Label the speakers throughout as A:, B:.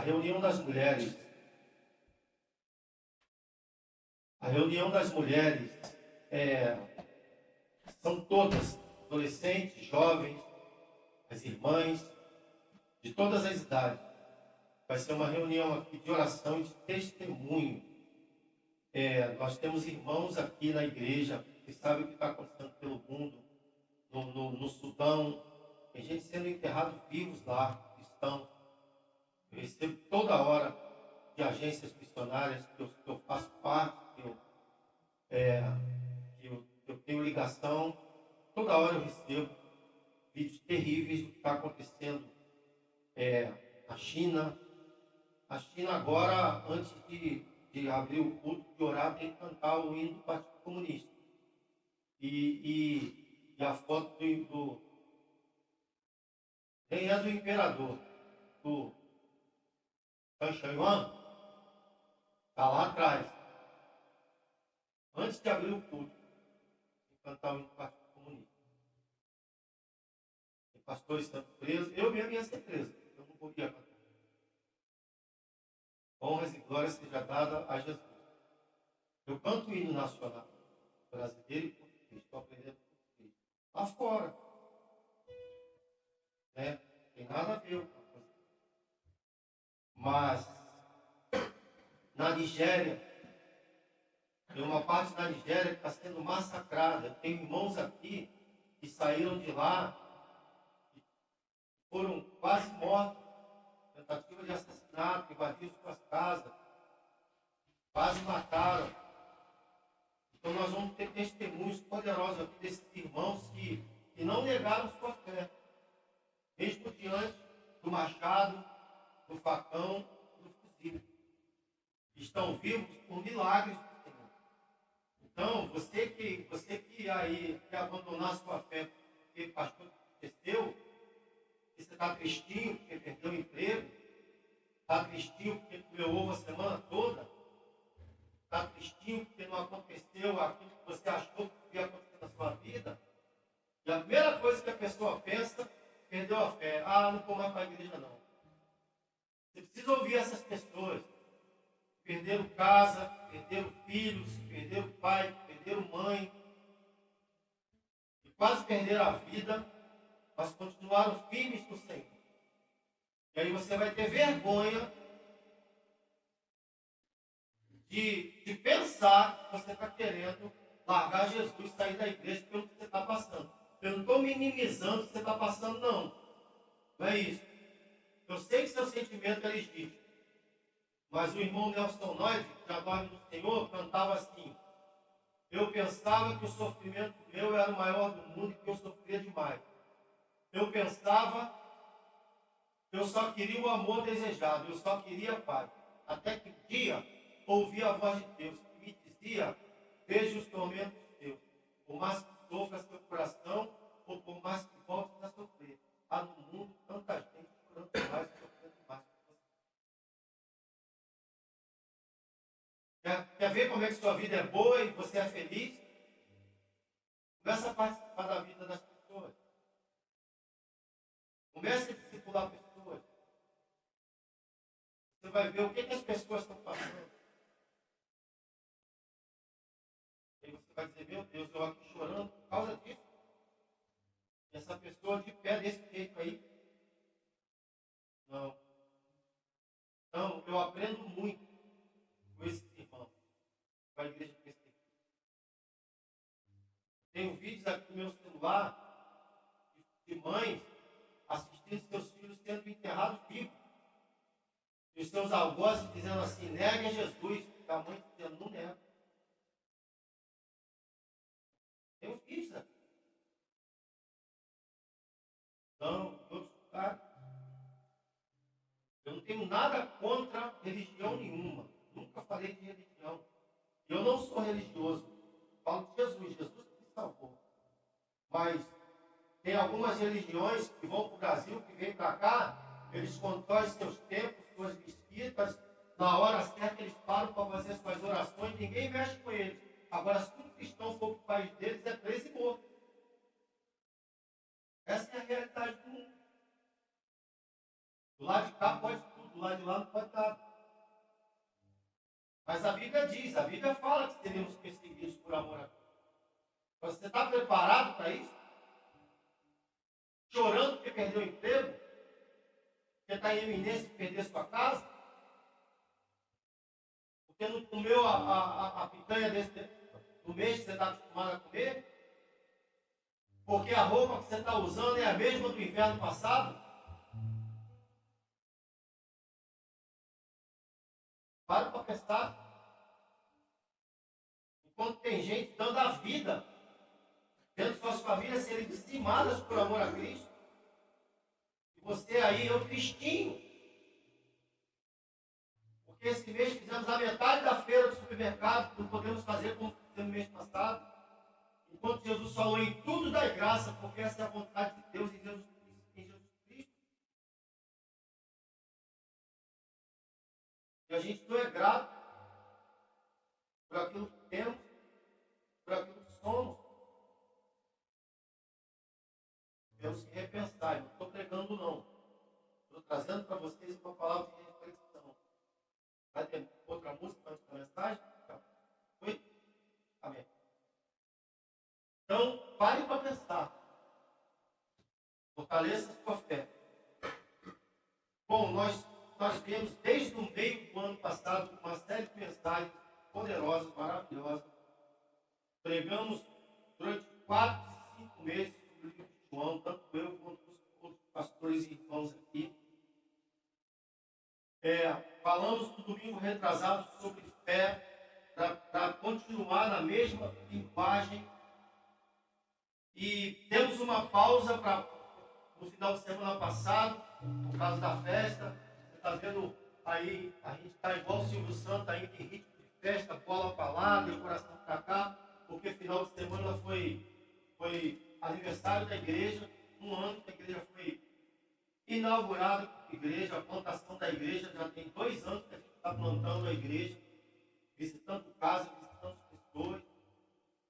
A: A reunião das mulheres. A reunião das mulheres são todas adolescentes, jovens, as irmãs, de todas as idades. Vai ser uma reunião aqui de oração e de testemunho. Nós temos irmãos aqui na igreja que sabem o que está acontecendo pelo mundo, no Sudão. Tem gente sendo enterrado vivos lá, cristãos. Eu recebo toda hora de agências missionárias que eu faço parte, que eu tenho ligação. Toda hora eu recebo vídeos terríveis do que está acontecendo na China. A China agora, antes de abrir o culto, de orar, tem que cantar o hino do Partido Comunista. E a foto nem é do imperador, do Tan Yuan, está lá atrás. Antes de abrir o culto, tem que cantar o hino do Partido Comunista. Tem pastores sendo presos, eu mesmo ia ser preso, eu não podia cantar. Honras e glórias seja dada a Jesus. Eu canto o hino nacional brasileiro e português, estou aprendendo português. Lá fora. Tem nada a ver com a coisa. Mas, na Nigéria, tem uma parte da Nigéria que está sendo massacrada. Eu tenho irmãos aqui que saíram de lá e foram quase mortos. Tentativa de assassinato, invadiram suas casas, quase mataram. Então nós vamos ter testemunhos poderosos aqui desses irmãos que não negaram sua fé, mesmo diante do machado, do facão, do fuzil. Estão vivos por milagres do Senhor. Então, você que aí quer abandonar sua fé porque o pastor esqueceu, que você está tristinho porque perdeu o emprego, está tristinho porque comeu ovo a semana toda, está tristinho porque não aconteceu aquilo que você achou que ia acontecer na sua vida, e a primeira coisa que a pessoa pensa, perdeu a fé. Não vou mais para a igreja não. Você precisa ouvir essas pessoas que perderam casa, perderam filhos, perderam pai, perderam mãe, e quase perderam a vida, mas continuaram firmes no Senhor. E aí você vai ter vergonha de pensar que você está querendo largar Jesus, sair da igreja pelo que você está passando. Eu não estou minimizando o que você está passando, não. Não é isso. Eu sei que seu sentimento é legítimo. Mas o irmão Nelson Noide, que já dorme no Senhor, cantava assim: eu pensava que o sofrimento meu era o maior do mundo e que eu sofria demais. Eu pensava que eu só queria o amor desejado, eu só queria paz. Até que um dia ouvi a voz de Deus que me dizia: veja os tormentos teus, por mais que sofra seu coração, ou por mais que volte a sofrer. Há no mundo tanta gente chorando mais e sofrendo mais que você. Quer ver como é que sua vida é boa e você é feliz? Começa a participar da vida das pessoas. Comece a discipular pessoas. Você vai ver o que as pessoas estão passando. E você vai dizer: meu Deus, eu aqui chorando por causa disso. E essa pessoa de pé desse jeito aí. Não. Então, eu aprendo muito com esses irmãos, com a igreja perseguida. Tenho vídeos aqui no meu celular de mães assistindo seus filhos sendo enterrados vivos. E os seus algozes dizendo assim: negue a Jesus. E a mãe dizendo: não nego. Tem uns vídeos aqui. Então, em outros lugares. Eu não tenho nada contra religião nenhuma. Nunca falei de religião. Eu não sou religioso. Falo de Jesus. Jesus que me salvou. Mas tem algumas religiões que vão para o Brasil, que vêm para cá, eles constroem seus templos, suas mesquitas, na hora certa eles param para fazer suas orações, ninguém mexe com eles. Agora, se um cristão for para o país deles, é preso e morto. Essa é a realidade do mundo. Do lado de cá pode tudo, do lado de lá não pode levantado. Mas a Bíblia fala que seremos perseguidos por amor a Cristo. Você está preparado para isso? Chorando porque perdeu o emprego? Porque está em iminência de perder sua casa? Porque não comeu a picanha do mês que você está acostumado a comer? Porque a roupa que você está usando é a mesma do inverno passado? Para pensar. Enquanto tem gente dando a vida, vendo suas famílias serem dizimadas por amor a Cristo, e você aí, eu tristinho, porque esse mês fizemos a metade da feira do supermercado, não podemos fazer como fizemos no mês passado, enquanto Jesus falou em tudo dai graça, porque essa é a vontade de Deus em Jesus Cristo. E a gente não é grato por aquilo que temos, por aquilo que somos. Temos que repensar. Eu não estou pregando, não. Estou trazendo para vocês uma palavra de reflexão. Vai ter outra música antes da mensagem? Foi? Amém. Então, pare para pensar. Fortaleça a sua fé. Bom, nós vemos desde o meio do ano passado uma série de mensagens poderosas, maravilhosas. Pregamos durante 4, 5 meses sobre o livro de João, tanto eu quanto os outros pastores e irmãos aqui. Falamos no domingo retrasado sobre fé, para continuar na mesma linguagem. E temos uma pausa no final de semana passado, por causa da festa. Você está vendo aí, a gente está igual o Silvio Santos, ainda em ritmo de festa, bola para lá, decoração para cá, porque final de semana foi aniversário da igreja, um ano que a igreja foi inaugurada como igreja, a plantação da igreja, já tem 2 anos que a gente está plantando a igreja, visitando casas, visitando pessoas,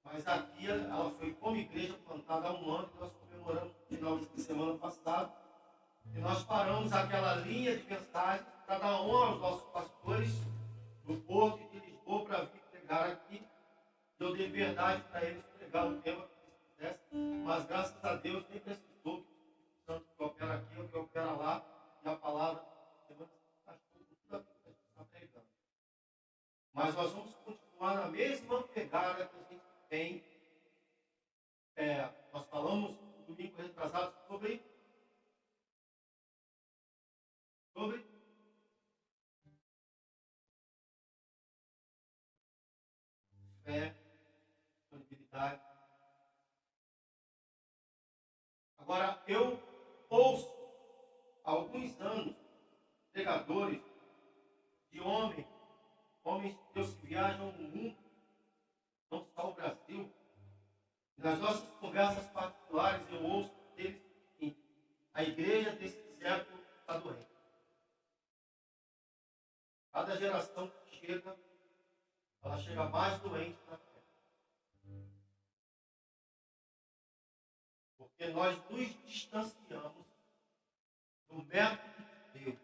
A: mas aqui ela foi como igreja plantada há 1 ano, que nós comemoramos no final de semana passado, e nós paramos aquela linha de mensagens para dar honra aos nossos pastores do Porto e de Lisboa para vir pregar aqui. Eu dei verdade para eles pregar o tema que eles quisessem, mas graças a Deus nem precisou, que o Santo que opera aqui, o que opera lá, e a palavra está tudo aquilo que a gente está pregando. Mas nós vamos continuar na mesma pegada que a gente tem. Nós falamos no domingo retrasado sobre fé, disponibilidade. Agora, eu ouço há alguns anos pregadores de homens de Deus que viajam no mundo, não só o Brasil. E nas nossas conversas particulares eu ouço deles o seguinte: a igreja desse século está doente. Cada geração que chega, ela chega mais doente na fé. Porque nós nos distanciamos do método de Deus,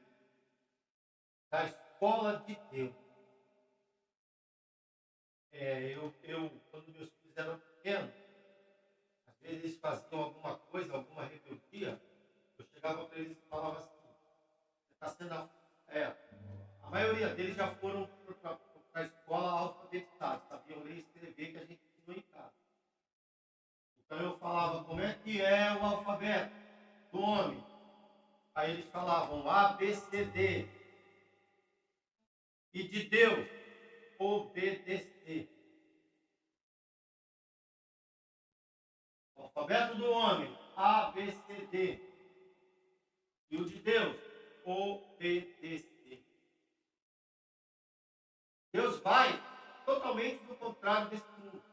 A: da escola de Deus. Quando meus filhos eram pequenos, às vezes eles faziam alguma coisa, alguma rebeldia, eu chegava para eles e falava assim: você está sendo a maioria deles já foram para a escola alfabetizados, sabiam ler e escrever, que a gente ensinou em casa. Então eu falava: como é que é o alfabeto do homem? Aí eles falavam A, B, C, D. E de Deus, obedecer. O alfabeto do homem, A, B, C, D. E o de Deus, obedecer. Deus vai totalmente do contrário desse mundo.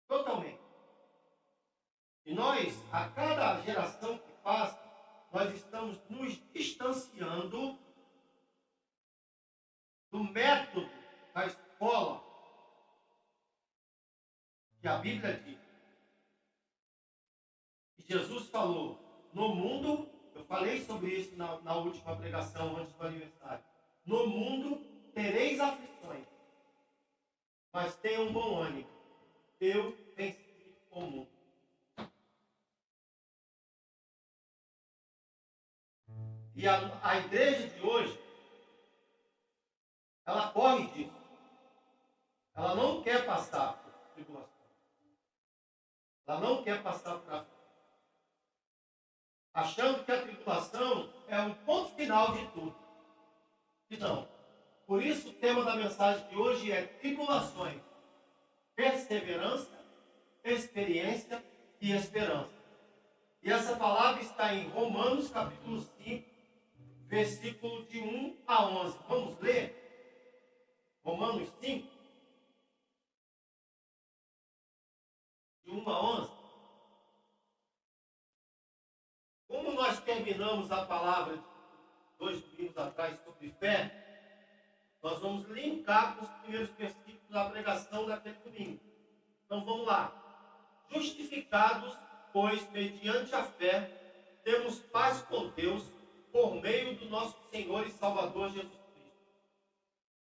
A: Totalmente. E nós, a cada geração que passa, nós estamos nos distanciando do método da escola que a Bíblia diz. E Jesus falou: no mundo, eu Falei sobre isso na última pregação antes do aniversário. No mundo tereis aflições, mas tenham um bom ânimo. Eu venci o mundo. E a igreja de hoje, ela corre disso. Ela não quer passar por tribulação. Ela não quer passar por aflição. Achando que a tribulação é o ponto final de tudo. E não. Por isso o tema da mensagem de hoje é tribulações, perseverança, experiência e esperança. E essa palavra está em Romanos capítulo 5, versículo de 1 a 11. Vamos ler? Romanos 5, de 1 a 11. Como nós terminamos a palavra de 2 domingos atrás sobre fé, nós vamos linkar com os primeiros versículos da pregação daquele domingo. Então vamos lá. Justificados, pois, mediante a fé, temos paz com Deus, por meio do nosso Senhor e Salvador Jesus Cristo,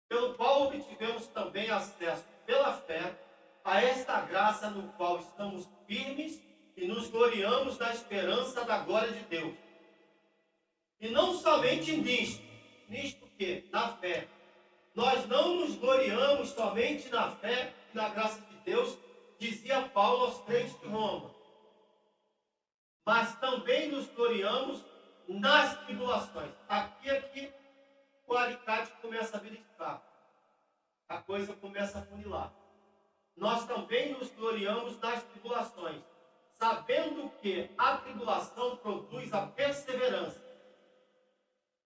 A: pelo qual obtivemos também acesso pela fé a esta graça no qual estamos firmes e nos gloriamos na esperança da glória de Deus. E não somente nisto que, na fé, nós não nos gloriamos somente na fé e na graça de Deus, dizia Paulo aos crentes de Roma, mas também nos gloriamos nas tribulações. Aqui o alicate começa a verificar. A coisa começa a funilar. Nós também nos gloriamos nas tribulações, sabendo que a tribulação produz a perseverança.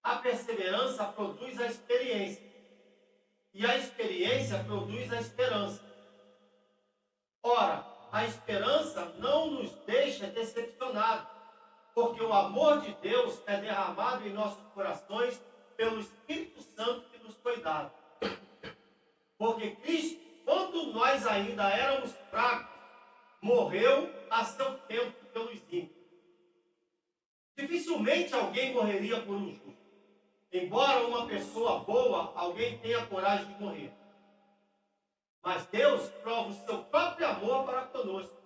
A: A perseverança produz a experiência. E a experiência produz a esperança. Ora, a esperança não nos deixa decepcionados, porque o amor de Deus é derramado em nossos corações pelo Espírito Santo que nos foi dado. Porque Cristo, quando nós ainda éramos fracos, morreu a seu tempo pelos ímpios. Dificilmente alguém morreria por um justo. Embora uma pessoa boa, alguém tenha coragem de morrer. Mas Deus prova o seu próprio amor para conosco,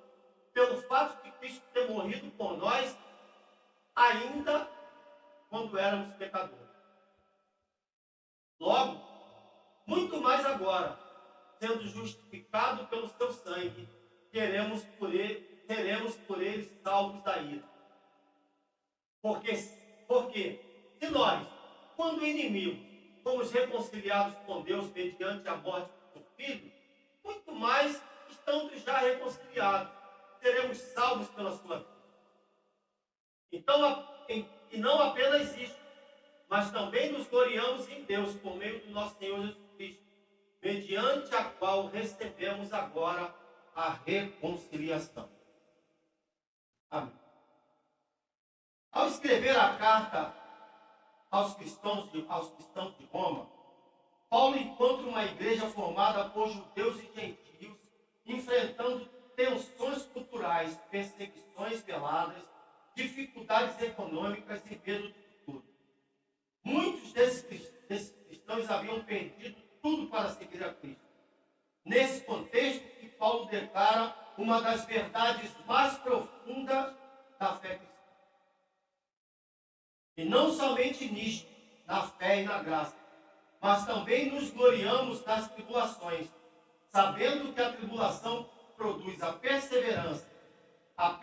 A: pelo fato de Cristo ter morrido por nós, ainda quando éramos pecadores. Logo, muito mais agora, sendo justificado pelo seu sangue, seremos por ele salvos da ira. Porque se nós, quando inimigos, fomos reconciliados com Deus mediante a morte do Filho, muito mais, estando já reconciliados, seremos salvos pela sua vida. Então, e não apenas isso, mas também nos gloriamos em Deus por meio do nosso Senhor Jesus Cristo, mediante a qual recebemos agora a reconciliação. Amém. Ao escrever a carta aos cristãos de Roma, Paulo encontra uma igreja formada por judeus e gentios, enfrentando tensões culturais, perseguições veladas, dificuldades econômicas e medo do futuro. Muitos desses cristãos haviam perdido tudo para seguir a Cristo. Nesse contexto que Paulo declara uma das verdades mais profundas da fé cristã. E não somente nisto, na fé e na graça, mas também nos gloriamos nas tribulações, sabendo que a tribulação produz a perseverança, a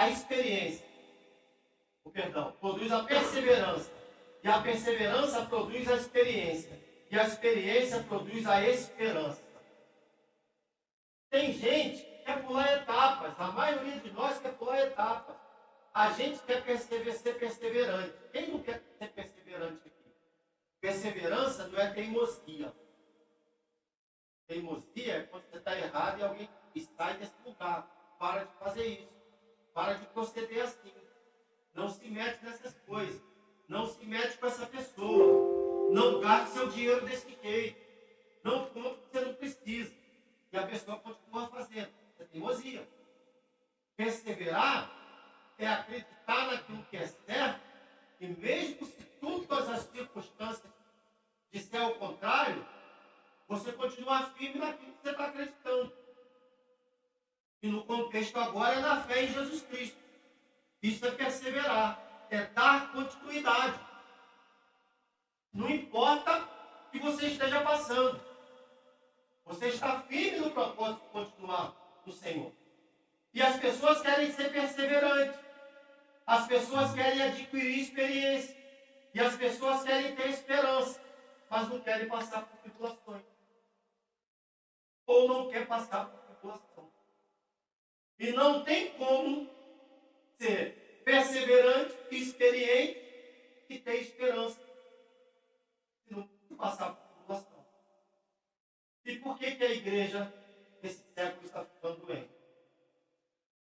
A: experiência, produz a perseverança, e a perseverança produz a experiência, e a experiência produz a esperança. Tem gente que quer pular etapas, a maioria de nós quer pular etapas. A gente quer ser perseverante. Quem não quer ser perseverante aqui? Perseverança não é teimosia. Teimosia é quando você está errado e alguém sai desse lugar. Para de fazer isso. Para de proceder assim. Não se mete nessas coisas. Não se mete com essa pessoa. Não gaste seu dinheiro desse jeito. Não compre o que você não precisa. E a pessoa continua fazendo. É teimosia. Perseverar é acreditar E mesmo se todas as circunstâncias disser ao contrário, você continuar firme naquilo que você está acreditando. E no contexto agora é na fé em Jesus Cristo. Isso é perseverar, é dar continuidade. Não importa o que você esteja passando. Você está firme no propósito de continuar no Senhor. E as pessoas querem ser perseverantes. As pessoas querem adquirir experiência. E as pessoas querem ter esperança. Mas não querem passar por tribulações. Ou não quer passar por tribulação. E não tem como ser perseverante, experiente e ter esperança se não passar por tribulação. E por que a igreja desse século está ficando doente?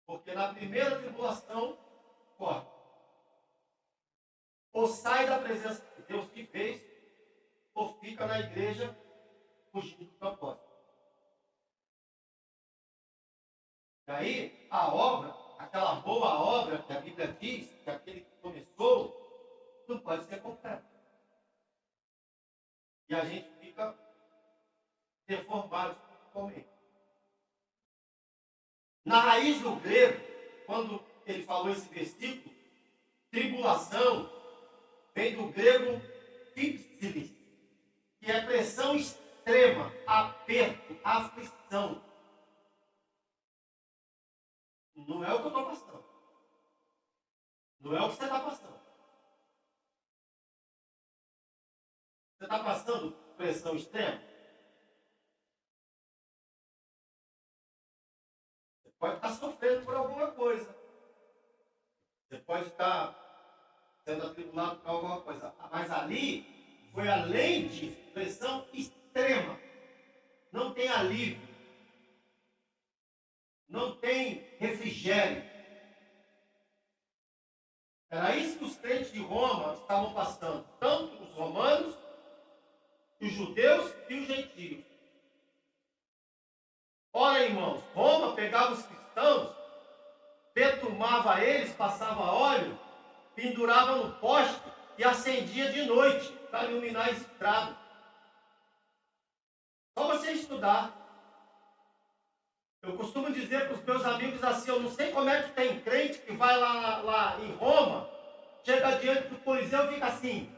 A: Porque na primeira tribulação, corre. Ou sai da presença de Deus de vez, ou fica na igreja fugindo do propósito. E aí, a obra, aquela boa obra que a Bíblia diz, que aquele que começou, não pode ser completa. E a gente fica deformado espiritualmente. Na raiz do grego, quando ele falou esse versículo, tribulação vem do grego pipsilis, que é pressão extrema, aperto, aflição. Não é o que eu estou passando. Não é o que você está passando. Você está passando pressão extrema? Você pode estar sofrendo por alguma coisa. Você pode estar sendo atribulado por alguma coisa. Mas ali foi além disso, pressão extrema. Não tem alívio. Não tem refrigério. Era isso que os crentes de Roma estavam passando. Tanto os romanos, os judeus e os gentios. Ora, irmãos, Roma pegava os cristãos, betumava eles, passava óleo, pendurava no poste e acendia de noite para iluminar as estradas. Só você estudar. Eu costumo dizer para os meus amigos assim, eu não sei como é que tem crente que vai lá em Roma, chega diante do Coliseu e fica assim.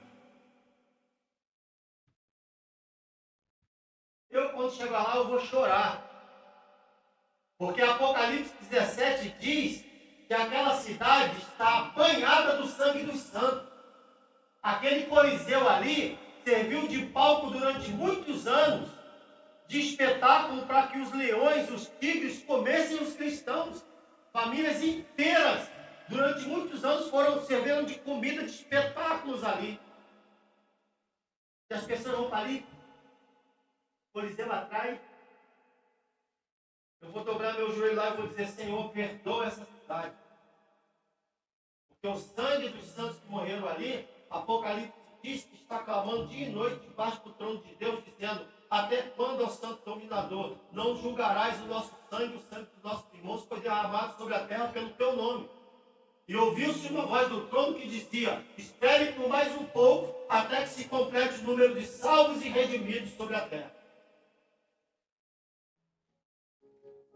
A: Eu, quando chegar lá, eu vou chorar. Porque Apocalipse 17 diz que aquela cidade está banhada do sangue dos santos. Aquele Coliseu ali serviu de palco durante muitos anos, de espetáculo para que os leões, os tigres comessem os cristãos. Famílias inteiras, durante muitos anos, serviram de comida, de espetáculos ali. E as pessoas vão para ali, o Coliseu atrás. Eu vou dobrar meu joelho lá e vou dizer, Senhor, perdoa essa cidade. Porque o sangue dos santos que morreram ali, Apocalipse diz que está clamando dia e noite debaixo do trono de Deus, dizendo, até quando, ó Santo Dominador, não julgarás o nosso sangue, o sangue dos nossos irmãos, foi derramado sobre a terra pelo teu nome. E ouviu-se uma voz do trono que dizia, espere por mais um pouco, até que se complete o número de salvos e redimidos sobre a terra.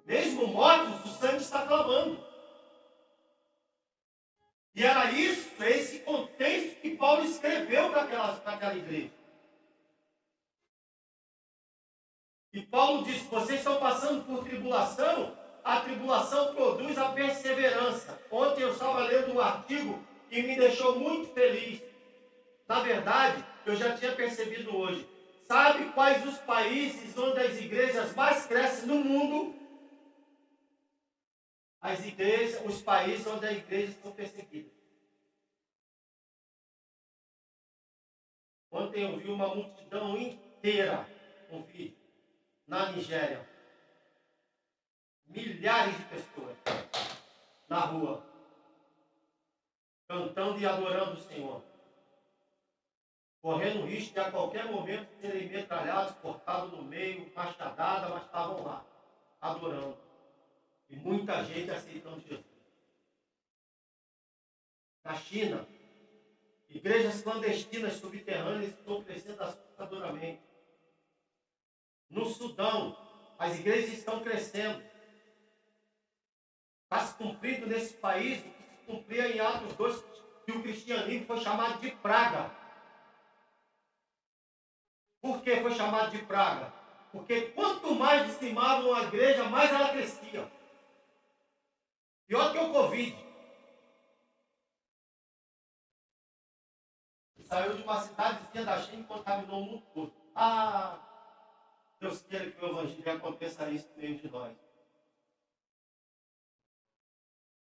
A: Mesmo mortos, o sangue está clamando. E era isso, esse contexto que Paulo escreveu para aquela igreja. E Paulo disse, vocês estão passando por tribulação, a tribulação produz a perseverança. Ontem eu estava lendo um artigo que me deixou muito feliz. Na verdade, eu já tinha percebido hoje. Sabe quais os países onde as igrejas mais crescem no mundo? As igrejas, os países onde as igrejas são perseguidas. Ontem eu vi uma multidão inteira, um vídeo, na Nigéria. Milhares de pessoas na rua, cantando e adorando o Senhor. Correndo o risco de a qualquer momento serem metralhados, cortados no meio, machadada, mas estavam lá, adorando. E muita gente aceitando Jesus. Na China, e Igrejas clandestinas, subterrâneas, estão crescendo assustadoramente. No Sudão, as igrejas estão crescendo. Está se cumprindo nesse país o que se cumpria em Atos 2, que o cristianismo foi chamado de praga. Por que foi chamado de praga? Porque quanto mais dizimavam a igreja, mais ela crescia. Pior que o Covid. Saiu de uma cidadezinha da China e contaminou o mundo todo. Ah, Deus queira que o Evangelho aconteça isso no meio de nós.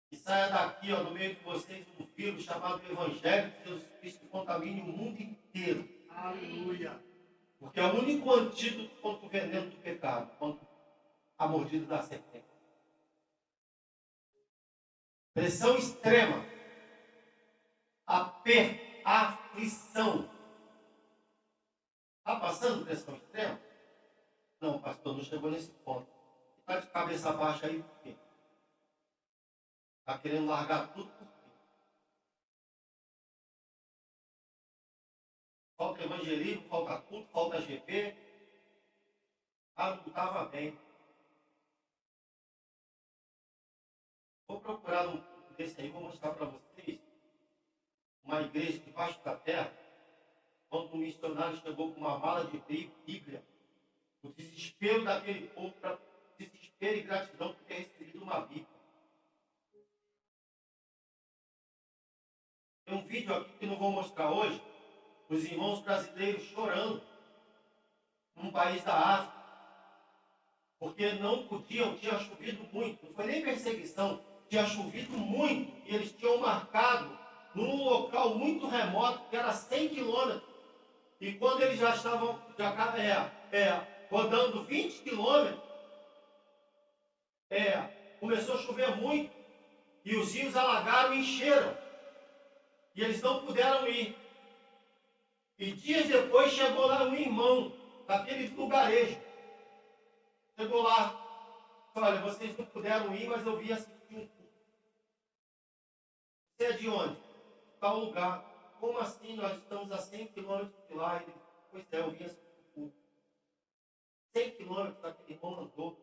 A: Que saia daqui, ó, no meio de vocês, um vírus chamado Evangelho de Jesus Cristo que contamine o mundo inteiro. Aleluia. Porque é o único antídoto contra o veneno do pecado, contra a mordida da serpente. Pressão extrema, aperto, aflição. Está passando pressão extrema? Não, pastor, não chegou nesse ponto. Está de cabeça baixa aí por quê? Está querendo largar tudo por quê? Falta evangelismo, falta culto, falta GP. Ah, não estava bem. Vou procurar um desse aí, vou mostrar para vocês. Uma igreja debaixo da terra, quando um missionário chegou com uma mala de Bíblia, o desespero daquele povo, para desespero e gratidão por ter recebido uma Bíblia. Tem um vídeo aqui que não vou mostrar hoje, os irmãos brasileiros chorando num país da África, porque não podiam, tinha chovido muito, não foi nem perseguição, tinha chovido muito, e eles tinham marcado num local muito remoto, que era 100 quilômetros, e quando eles já estavam rodando 20 quilômetros, começou a chover muito, e os rios alagaram e encheram, e eles não puderam ir. E dias depois chegou lá um irmão, daquele lugarejo, chegou lá, olha, vocês não puderam ir, mas eu vim assistir um culto. Você é de onde? Tal lugar. Como assim? Nós estamos a 100 quilômetros de lá. Ele, pois é, eu vim assistir um culto. 100 quilômetros aquele irmão andou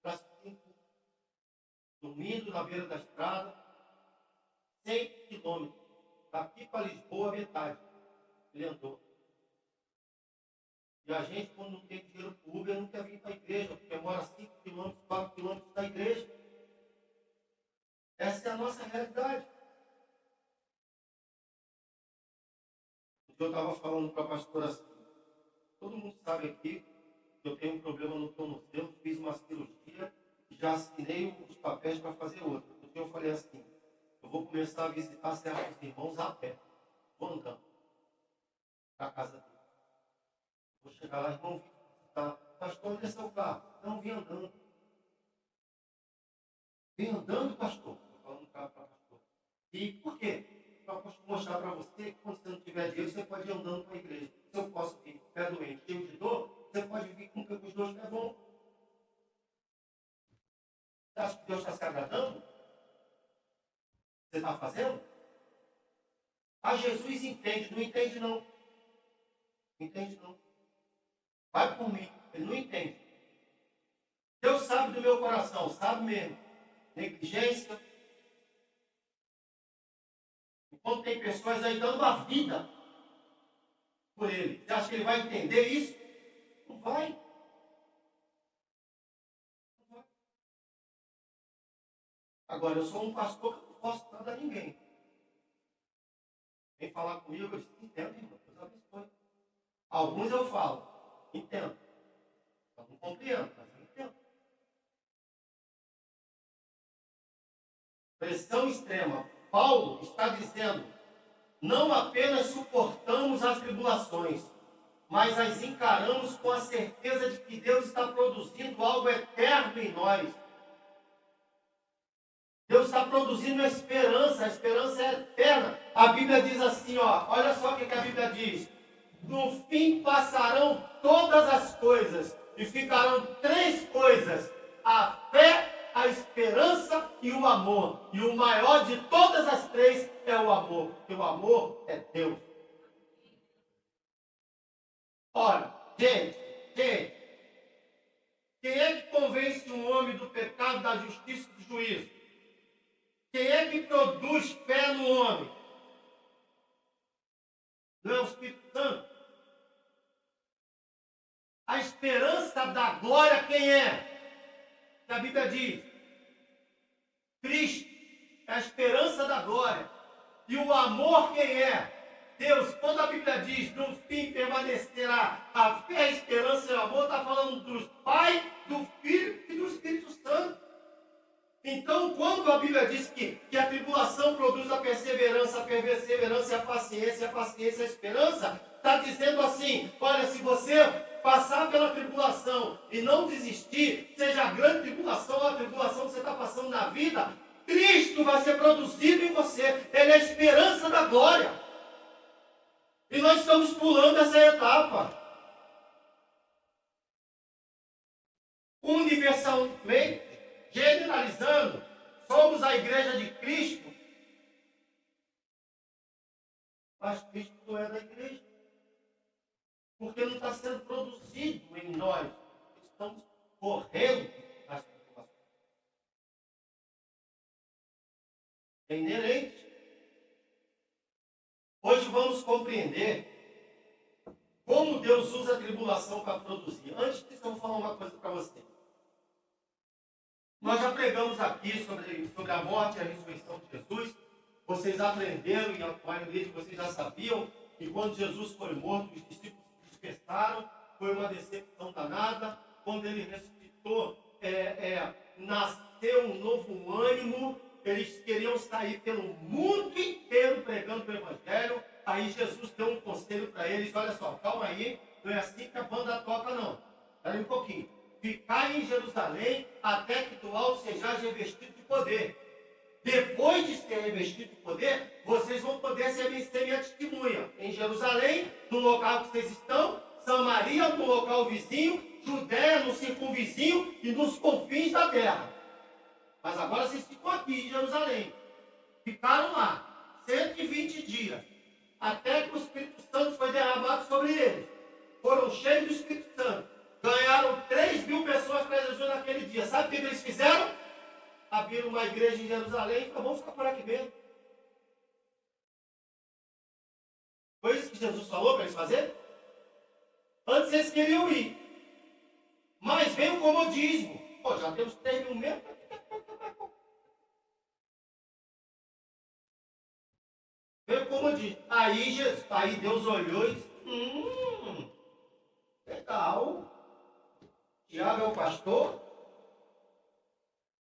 A: para assistir um culto. Dormindo na beira da estrada, 100 quilômetros. Daqui para Lisboa, metade. Ele andou. E a gente, quando não tem dinheiro para o Uber, não quer vir para a igreja, porque mora 5 quilômetros, 4 quilômetros da igreja. Essa é a nossa realidade. Eu estava falando para a pastora assim, todo mundo sabe aqui que eu tenho um problema no tornozelo, fiz uma cirurgia e já assinei os papéis para fazer outra. Então eu falei assim, eu vou começar a visitar certos irmãos a pé, vou andando para a casa dele. Vou chegar lá, irmão, tá, pastor, onde é seu carro? Não, vim andando. Vem andando, pastor? Estou falando para pastor. E por quê? Para mostrar para você que quando você não tiver dinheiro, você pode ir andando para a igreja. Se eu posso vir pé doente, cheio de dor, você pode vir com os dois pés bons. Você acha que Deus está se agradando? Você está fazendo? Ah, Jesus entende. Não entende, não. Entende, não. Vai por mim. Ele não entende. Deus sabe do meu coração, sabe mesmo. Negligência. Enquanto tem pessoas aí dando a vida por ele. Você acha que ele vai entender isso? Não vai. Não vai. Agora, eu sou um pastor que não posso nada a ninguém. Vem falar comigo, eu disse, entendo, irmão. Deus abençoe. Alguns eu falo, entendo. Eu não compreendo, mas eu entendo. Pressão extrema. Paulo está dizendo, não apenas suportamos as tribulações, mas as encaramos com a certeza de que Deus está produzindo algo eterno em nós. Deus está produzindo a esperança é eterna. A Bíblia diz assim, ó, olha só o que a Bíblia diz. No fim passarão todas as coisas e ficarão 3 coisas: a fé, a esperança e o amor. E o maior de todas as três é o amor, porque o amor é Deus. Ora, gente, quem é que convence um homem do pecado, da justiça e do juízo? Quem é que produz fé no homem? Não é o Espírito Santo? A esperança da glória quem é? Que a Bíblia diz, Cristo é a esperança da glória. E o amor quem é? Deus. Quando a Bíblia diz, no fim permanecerá a fé, a esperança e o amor, está falando do Pai, do Filho e do Espírito Santo. Então, quando a Bíblia diz que a tribulação produz a perseverança e a paciência a esperança, está dizendo assim, olha, se você passar pela tribulação e não desistir, seja a grande tribulação ou a tribulação que você está passando na vida, Cristo vai ser produzido em você. Ele é a esperança da glória. E nós estamos pulando essa etapa. Universalmente, generalizando, somos a igreja de Cristo, mas Cristo não é da igreja. Porque não está sendo produzido em nós. Estamos correndo as tribulações. É inerente. Hoje vamos compreender como Deus usa a tribulação para produzir. Antes disso, eu vou falar uma coisa para você. Nós já pregamos aqui sobre a morte e a ressurreição de Jesus. Vocês aprenderam e a maioria de vocês já sabiam que quando Jesus foi morto, os discípulos se dispersaram, foi uma decepção danada. Quando ele ressuscitou, nasceu um novo ânimo. Eles queriam sair pelo mundo inteiro pregando o Evangelho. Aí Jesus deu um conselho para eles: olha só, calma aí, não é assim que a banda toca, não. Espera aí um pouquinho. Ficai em Jerusalém até que do alto sejais revestido de poder. Depois de ser revestido de poder, vocês vão poder ser minha testemunha. Em Jerusalém, no local que vocês estão, Samaria, no local vizinho, Judéia, no circunvizinho e nos confins da terra. Mas agora vocês ficam aqui em Jerusalém. Ficaram lá 120 dias. Até que o Espírito Santo foi derramado sobre eles. Foram cheios do Espírito Santo. Ganharam 3.000 pessoas para Jesus naquele dia. Sabe o que eles fizeram? Abriram uma igreja em Jerusalém e falaram: vamos ficar por aqui mesmo. Foi isso que Jesus falou para eles fazerem? Antes eles queriam ir. Mas veio o comodismo. Pô, já temos 3.000 mesmo. Veio o comodismo. Aí Deus olhou e disse: legal. Tiago é o pastor,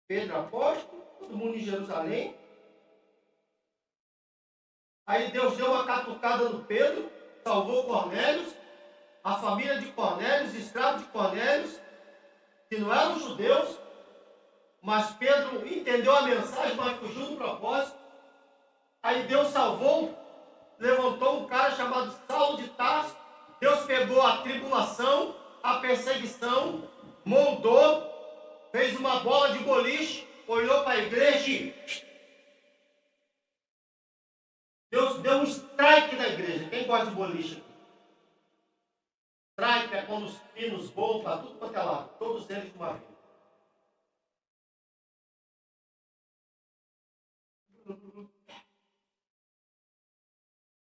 A: Pedro apóstolo, todo mundo em Jerusalém. Aí Deus deu uma catucada no Pedro, salvou Cornélios, a família de Cornélios, escravos de Cornélios, que não eram judeus, mas Pedro entendeu a mensagem, mas fugiu do propósito. Aí Deus salvou, levantou um cara chamado Saulo de Tarso. Deus pegou a tribulação, a perseguição, moldou, fez uma bola de boliche, olhou para a igreja e Deus deu um strike na igreja. Quem gosta de boliche? Strike é quando os pinos voam para tudo quanto é lado, todos eles de uma vez.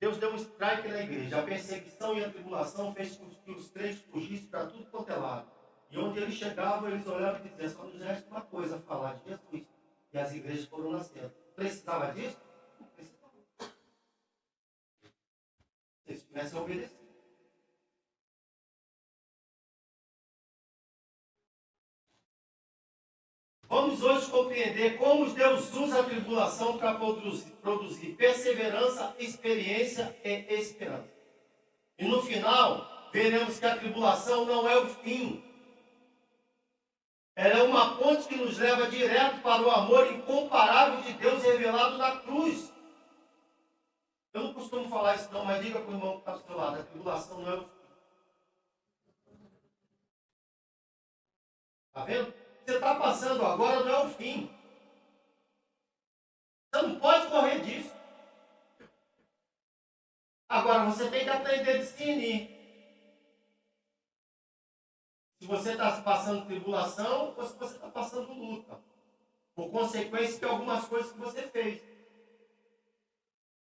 A: Deus deu um strike na igreja. A perseguição e a tribulação fez com que os crentes fugissem para tudo quanto é lado. E onde eles chegavam, eles olhavam e diziam: só nos resta uma coisa, falar de Jesus. E as igrejas foram nascendo. Precisava disso? Não precisava. Se eles tivessem obedecido. Vamos hoje compreender como Deus usa a tribulação para produzir perseverança, experiência e esperança. E no final, veremos que a tribulação não é o fim. Ela é uma ponte que nos leva direto para o amor incomparável de Deus revelado na cruz. Eu não costumo falar isso não, mas diga para o irmão que está do seu lado: a tribulação não é o fim. Está vendo? Você está está passando agora não é o fim. Você não pode correr disso. Agora, você tem que aprender a discernir. Se você está passando tribulação ou se você está passando luta. Por consequência de algumas coisas que você fez.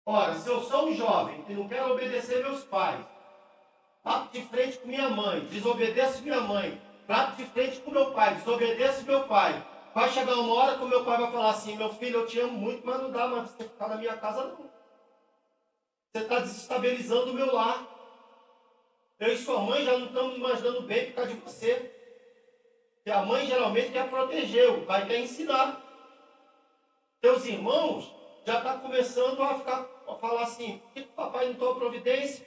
A: Ora, se eu sou um jovem que não quero obedecer meus pais, bato de frente com minha mãe, desobedeço minha mãe, bato de frente com meu pai, desobedeço meu pai, vai chegar uma hora que o meu pai vai falar assim: meu filho, eu te amo muito, mas não dá mais para você ficar na minha casa não. Você está desestabilizando o meu lar. Eu e sua mãe já não estamos mais dando bem por causa de você. E a mãe geralmente quer proteger, o pai quer ensinar. Teus irmãos já estão começando a falar assim: por que o papai não toma providência?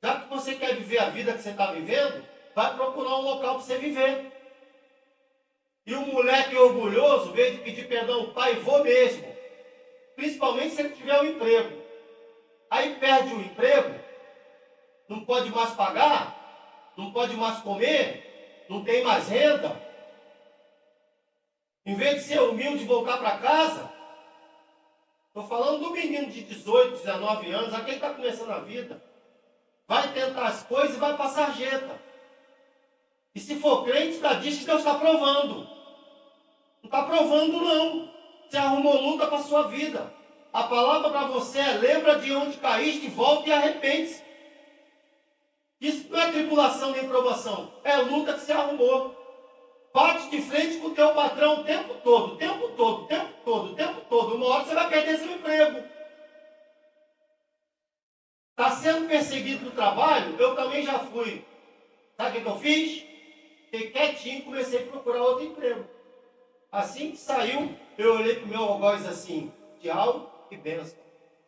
A: Já que você quer viver a vida que você está vivendo, vai procurar um local para você viver. E o moleque orgulhoso, em vez de pedir perdão ao pai, vou mesmo. Principalmente se ele tiver um emprego. Aí perde o emprego, não pode mais pagar, não pode mais comer, não tem mais renda. Em vez de ser humilde e voltar para casa, estou falando do menino de 18, 19 anos, aquele que está começando a vida, vai tentar as coisas e vai passar sarjeta. E se for crente, diz que Deus está provando. Não está provando não. Você arrumou luta para a sua vida. A palavra para você é: lembra de onde caíste, volta e arrepende-se. Isso não é tribulação nem provação, é luta que você arrumou. Bate de frente com o teu patrão o tempo todo, o tempo todo, o tempo todo, o tempo todo. Uma hora você vai perder seu emprego. Está sendo perseguido no trabalho? Eu também já fui. Sabe o que eu fiz? Fiquei quietinho e comecei a procurar outro emprego. Assim que saiu, eu olhei para o meu algoz assim: tchau e benção.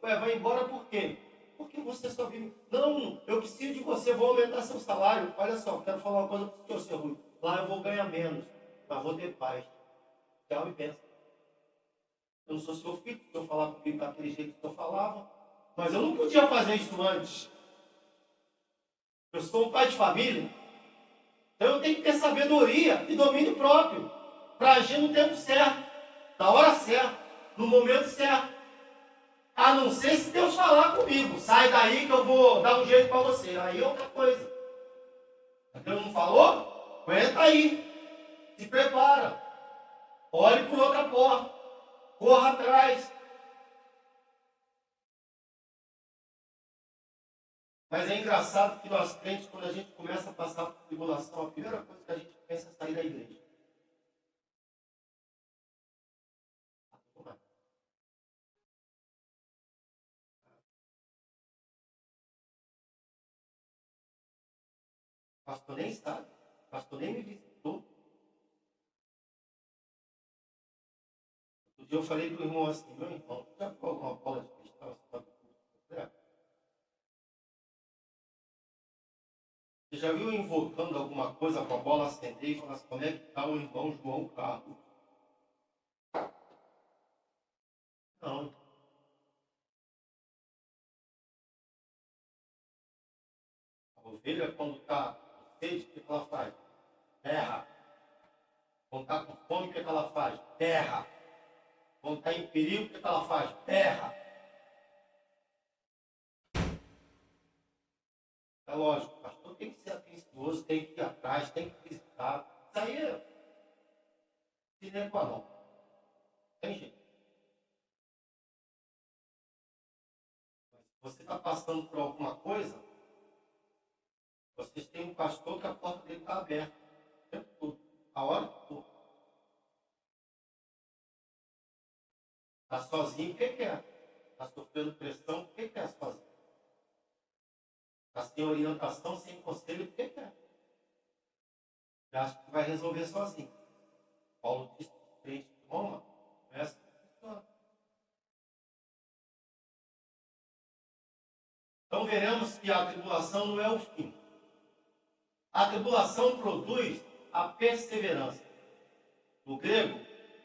A: Ué, vai embora por quê? Porque você só vive. Não, eu preciso de você, vou aumentar seu salário. Olha só, quero falar uma coisa para o senhor, Rui. Lá eu vou ganhar menos, mas vou ter paz. Tchau e benção. Eu não sou seu filho, se eu falar comigo daquele jeito que eu falava. Mas eu não podia fazer isso antes. Eu sou um pai de família. Então eu tenho que ter sabedoria e domínio próprio para agir no tempo certo, na hora certa, no momento certo. A não ser se Deus falar comigo: sai daí que eu vou dar um jeito para você. Aí é outra coisa. Deus não falou? Aguenta aí. Se prepara. Olhe por outra porta. Corra atrás. Mas é engraçado que nós crentes, quando a gente começa a passar por tribulação, a primeira coisa que a gente pensa é sair da igreja. O pastor nem sabe. O pastor nem me visitou. Um dia eu falei para o irmão assim: meu irmão, já jogou alguma bola de cristal? Você já viu invocando alguma coisa para a bola acender e falar assim: como é que está o irmão João Carlos? Não. A ovelha, quando está com sede, o que ela faz? Terra. Quando está com fome, o que ela faz? Terra. Quando está em perigo, o que ela faz? Terra. É lógico, o pastor tem que ser atencioso, tem que ir atrás, tem que visitar. Isso aí é sine qua non. Tem jeito. Mas se você está passando por alguma coisa, vocês têm um pastor que a porta dele está aberta o tempo todo, a hora que for. Está sozinho, o que quer? Está sofrendo pressão, o que quer sozinho? Está sem orientação, sem conselho, o que quer? E acha que vai resolver sozinho. Paulo disse que o crente de Roma começa a funcionar. Então veremos que a tribulação não é o fim. A tribulação produz a perseverança. No grego,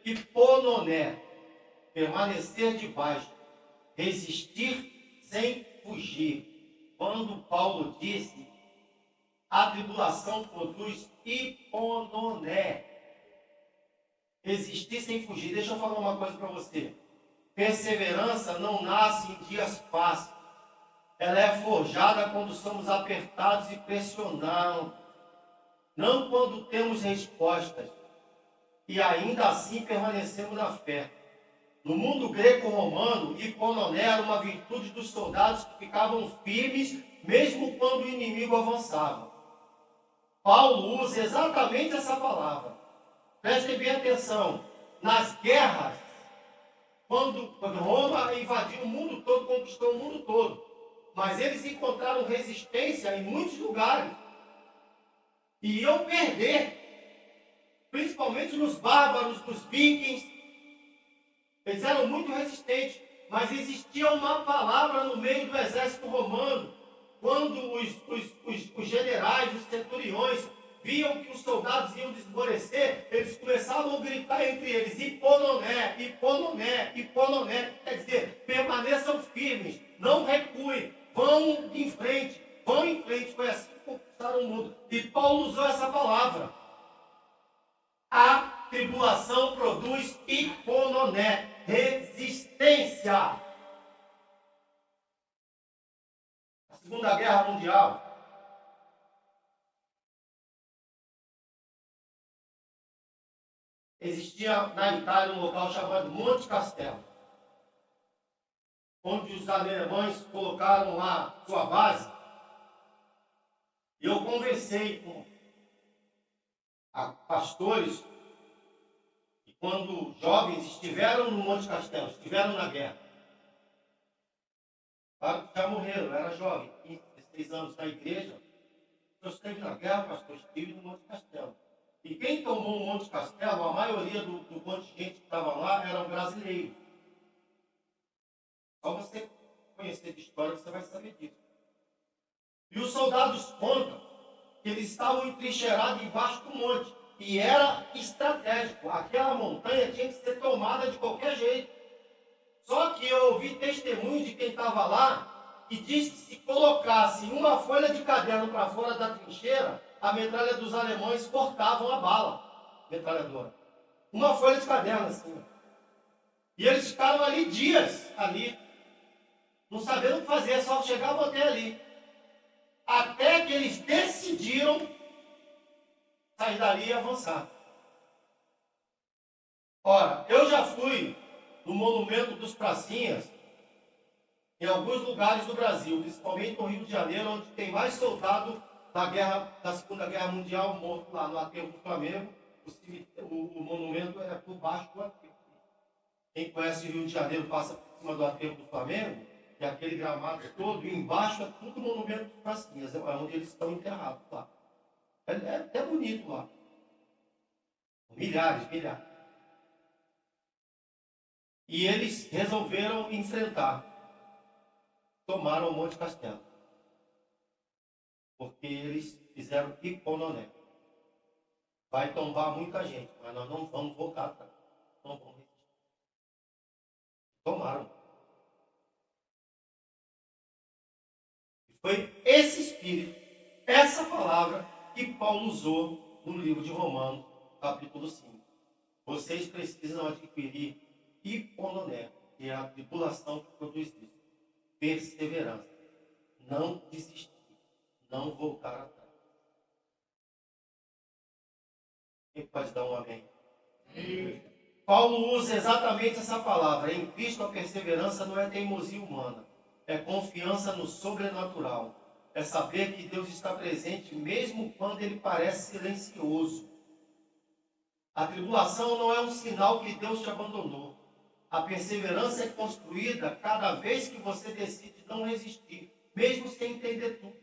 A: hipononé, permanecer debaixo, resistir sem fugir. Quando Paulo disse, a tribulação produz hipononé, Resistir sem fugir. Deixa eu falar uma coisa para você. Perseverança não nasce em dias fáceis. Ela é forjada quando somos apertados e pressionados. Não quando temos respostas. E ainda assim permanecemos na fé. No mundo greco-romano, hipononé era uma virtude dos soldados que ficavam firmes mesmo quando o inimigo avançava. Paulo usa exatamente essa palavra. Prestem bem atenção. Nas guerras, quando Roma invadiu o mundo todo, conquistou o mundo todo. Mas eles encontraram resistência em muitos lugares. E iam perder. Principalmente nos bárbaros, nos vikings. Eles eram muito resistentes. Mas existia uma palavra no meio do exército romano. Quando os generais, os centuriões, viam que os soldados iam desmorecer, eles começavam a gritar entre eles: hipononé, hipononé, hipononé. Quer dizer, permaneçam firmes, não recuem, vão em frente, vão em frente. Foi assim que conquistaram o mundo. E Paulo usou essa palavra. A tribulação produz hipononé, resistência. A Segunda Guerra Mundial, existia na Itália um local chamado Monte Castelo, onde os alemães colocaram lá sua base. E eu conversei com pastores que, quando jovens, estiveram no Monte Castelo, estiveram na guerra. Claro que já morreram, eu era jovem, 15, 16 anos na igreja. Eu esteve na guerra, pastor, estive no Monte Castelo. E quem tomou o Monte Castelo, a maioria do contingente que estava lá, eram brasileiros. Só você conhecer de história, você vai saber disso. E os soldados contam que eles estavam entrincheirados embaixo do monte. E era estratégico. Aquela montanha tinha que ser tomada de qualquer jeito. Só que eu ouvi testemunho de quem estava lá e disse que se colocasse uma folha de caderno para fora da trincheira, a metralha dos alemães cortavam a bala metralhadora. Uma folha de caderno assim. E eles ficaram ali dias, ali, não sabendo o que fazer, só chegavam até ali. Até que eles decidiram sair dali e avançar. Ora, eu já fui no Monumento dos Pracinhas em alguns lugares do Brasil, principalmente no Rio de Janeiro, onde tem mais soldado da Segunda Guerra Mundial morto lá no aterro do Flamengo. O monumento é por baixo do aterro. Quem conhece o Rio de Janeiro passa por cima do aterro do Flamengo, que é aquele gramado todo, e embaixo é tudo Monumento dos Pracinhas, é onde eles estão enterrados lá. É até bonito lá. Milhares. E eles resolveram enfrentar. Tomaram o Monte Castelo. Porque eles fizeram hipononé. Vai tombar muita gente, mas nós não vamos voltar atrás. Não vamos resistir. Tomaram. E foi esse espírito, essa palavra que Paulo usou no livro de Romanos, capítulo 5. Vocês precisam adquirir hipononé, que é a tribulação que produz isso. Perseverança. Não desistir. Não voltar atrás. Quem pode dar um amém? Paulo usa exatamente essa palavra. Em Cristo a perseverança não é teimosia humana. É confiança no sobrenatural. É saber que Deus está presente mesmo quando Ele parece silencioso. A tribulação não é um sinal que Deus te abandonou. A perseverança é construída cada vez que você decide não resistir, mesmo sem entender tudo.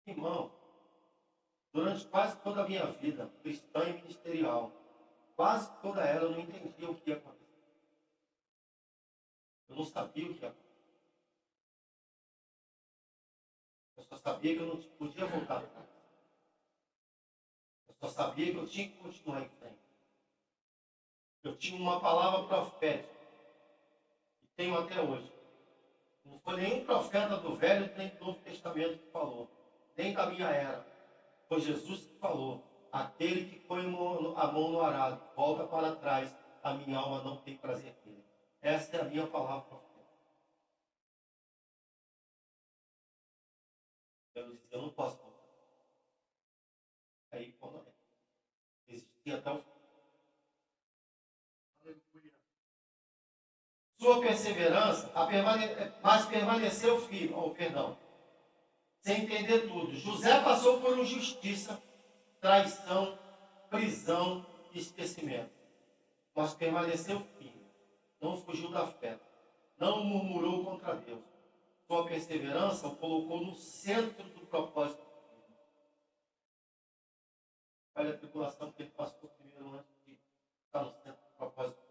A: Irmão, durante quase toda a minha vida, cristã e ministerial, quase toda ela eu não entendia o que ia acontecer. Eu não sabia o que ia acontecer. Eu só sabia que eu não podia voltar atrás. Eu só sabia que eu tinha que continuar em frente. Eu tinha uma palavra profética, e tenho até hoje. Não foi nenhum profeta do Velho nem do Novo Testamento que falou, nem da minha era. Foi Jesus que falou. aquele que põe a mão no arado, volta para trás, a minha alma não tem prazer nele. Essa é a minha palavra profética. Eu não posso voltar. Aí, quando existir até o fim. Sua perseverança, mas permaneceu firme. Sem entender tudo. José passou por injustiça, traição, prisão e esquecimento. Mas permaneceu firme. Não fugiu da fé. Não murmurou contra Deus. Sua perseverança o colocou no centro do propósito divino. Olha a tribulação que ele passou primeiro antes de estar no centro do propósito divino.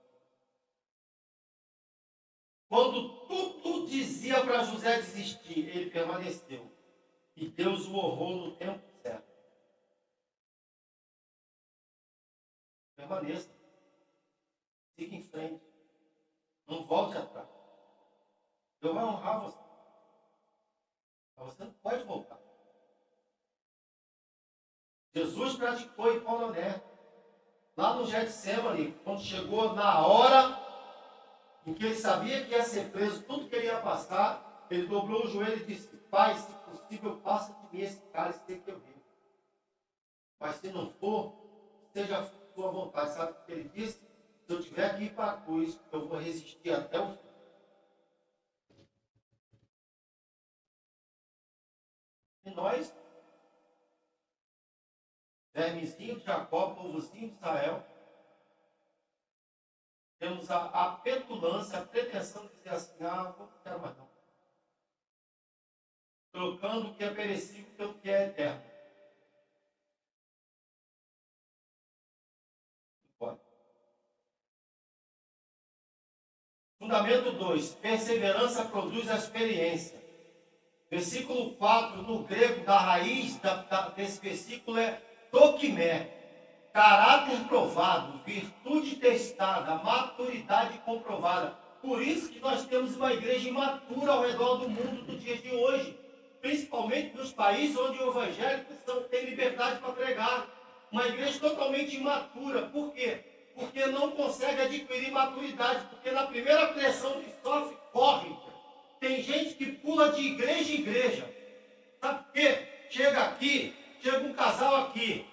A: Quando tudo dizia para José desistir, ele permaneceu. E Deus o honrou no tempo certo. Permaneça. Siga em frente. Não volte atrás. Deus vai honrar você. Mas você não pode voltar. Jesus praticou em Pauloné. Lá no Getsemane, quando chegou na hora em que ele sabia que ia ser preso, tudo que ele ia passar, ele dobrou o joelho e disse: Pai, se possível, passa de mim esse cálice que eu vivo. Mas se não for, seja a sua vontade. Sabe o que ele disse? Se eu tiver que ir para a cruz, eu vou resistir até o fim. E nós, vermezinho de Jacó, povozinho de Israel, temos a petulância, a pretensão de dizer assim: não quero mais não. Trocando o que é perecível pelo que é eterno. Não pode. Fundamento 2. Perseverança produz a experiência. Versículo 4, no grego, da raiz desse versículo é dokimé. Caráter provado, virtude testada, maturidade comprovada. Por isso que nós temos uma igreja imatura ao redor do mundo do dia de hoje. Principalmente nos países onde o evangélico tem liberdade para pregar. Uma igreja totalmente imatura. Por quê? Porque não consegue adquirir maturidade. Porque na primeira pressão que sofre, corre. Tem gente que pula de igreja em igreja. Sabe por quê? Chega um casal aqui.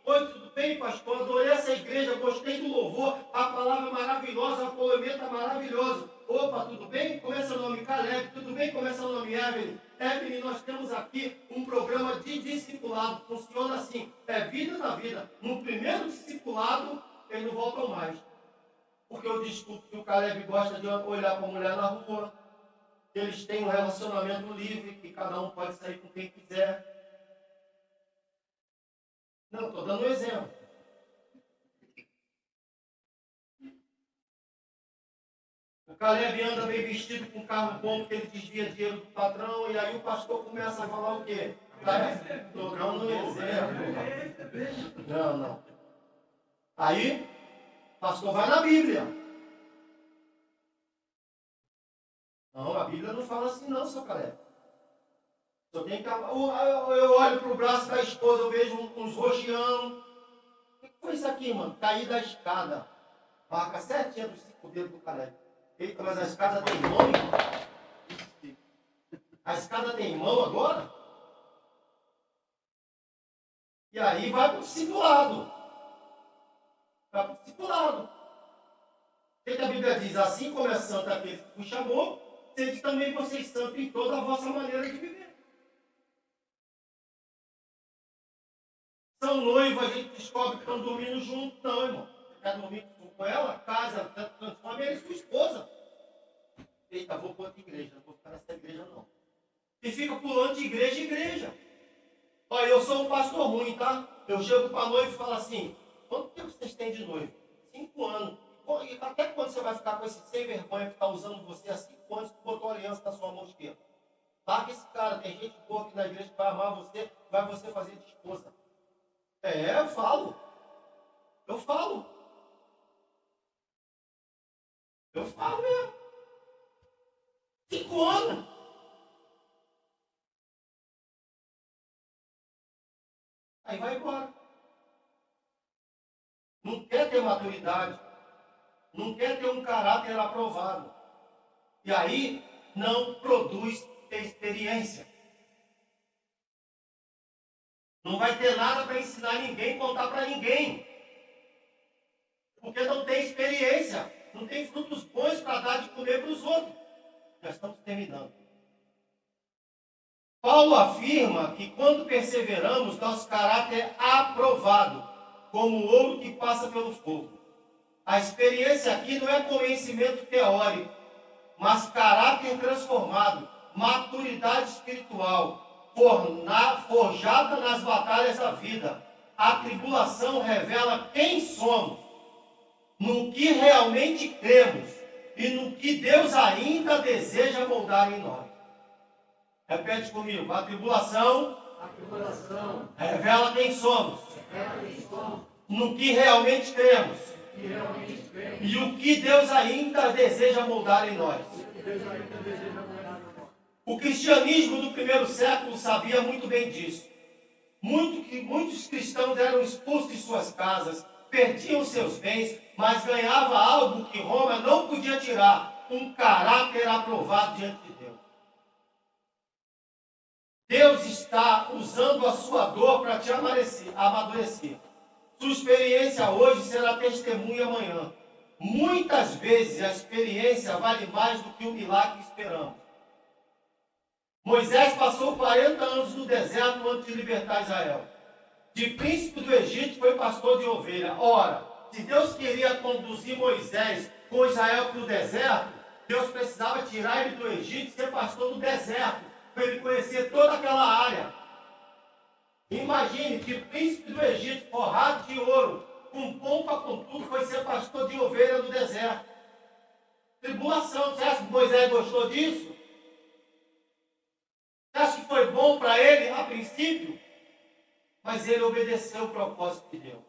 A: Oi, tudo bem, pastor? Adorei essa igreja, gostei do louvor, a palavra maravilhosa, a poementa maravilhosa. Opa, tudo bem? Como é seu nome? Caleb. Tudo bem? Como é seu nome? Evelyn. Evelyn, nós temos aqui um programa de discipulado. Funciona assim, é vida na vida. No primeiro discipulado, eles não voltam mais. Porque eu desculpo que o Caleb gosta de olhar para a mulher na rua, que eles têm um relacionamento livre, que cada um pode sair com quem quiser. Não, estou dando um exemplo. O Caleb anda bem vestido com um carro bom, porque ele desvia dinheiro do patrão, e aí o pastor começa a falar o quê? Estou dando um exemplo. Não. Aí, o pastor vai na Bíblia. Não, a Bíblia não fala assim não, seu Caleb. Só tem que... Eu olho para o braço da esposa, eu vejo uns roxeão. O que foi isso aqui, mano? Caí da escada. Marca certinha dos 5 dedos do Caleb. Eita, mas a escada tem mão, irmão? A escada tem mão agora? E aí vai para o discipulado. Vai para o discipulado. O que a Bíblia diz? Assim como é santo aquele que vos chamou, sede também vocês santos em toda a vossa maneira de viver. São noivos, a gente descobre que estão dormindo juntos. Não, irmão. Você quer dormir com ela? Casa, transforma ela em sua esposa. Eita, vou para outra igreja. Não vou ficar nessa igreja, não. E fica pulando de igreja em igreja. Olha, eu sou um pastor ruim, tá? Eu chego para a noiva e falo assim: quanto tempo vocês têm de noivo? 5 anos. E até quando você vai ficar com esse sem vergonha que está usando você há 5 anos que botou aliança na sua mão esquerda? Larga esse cara, tem gente boa aqui na igreja que vai amar você, vai você fazer de esposa. Eu falo. Eu falo mesmo. 5 anos. Aí vai embora. não quer ter maturidade, não quer ter um caráter aprovado. E aí não produz experiência. Não vai ter nada para ensinar ninguém, contar para ninguém. Porque não tem experiência, não tem frutos bons para dar de comer para os outros. Já estamos terminando. Paulo afirma que quando perseveramos, nosso caráter é aprovado, como o ouro que passa pelo fogo. A experiência aqui não é conhecimento teórico, mas caráter transformado, maturidade espiritual, forjada nas batalhas da vida. A tribulação revela quem somos, no que realmente cremos e no que Deus ainda deseja moldar em nós. Repete comigo, a tribulação revela quem somos, no que realmente cremos e o que Deus ainda deseja moldar em nós. O cristianismo do primeiro século sabia muito bem disso. Muitos cristãos eram expulsos de suas casas, perdiam seus bens, mas ganhava algo que Roma não podia tirar, um caráter aprovado diante de Deus. Deus está usando a sua dor para te amadurecer. Sua experiência hoje será testemunha amanhã. Muitas vezes a experiência vale mais do que o milagre que esperamos. Moisés passou 40 anos no deserto antes de libertar Israel. De príncipe do Egito foi pastor de ovelha. Ora, se Deus queria conduzir Moisés com Israel para o deserto, Deus precisava tirar ele do Egito e ser pastor do deserto, para ele conhecer toda aquela área. Imagine que príncipe do Egito, forrado de ouro, com pompa, com tudo, foi ser pastor de ovelha no deserto. Tribulação. Você acha que Moisés gostou disso? Você acha que foi bom para ele a princípio? Mas ele obedeceu o propósito de Deus.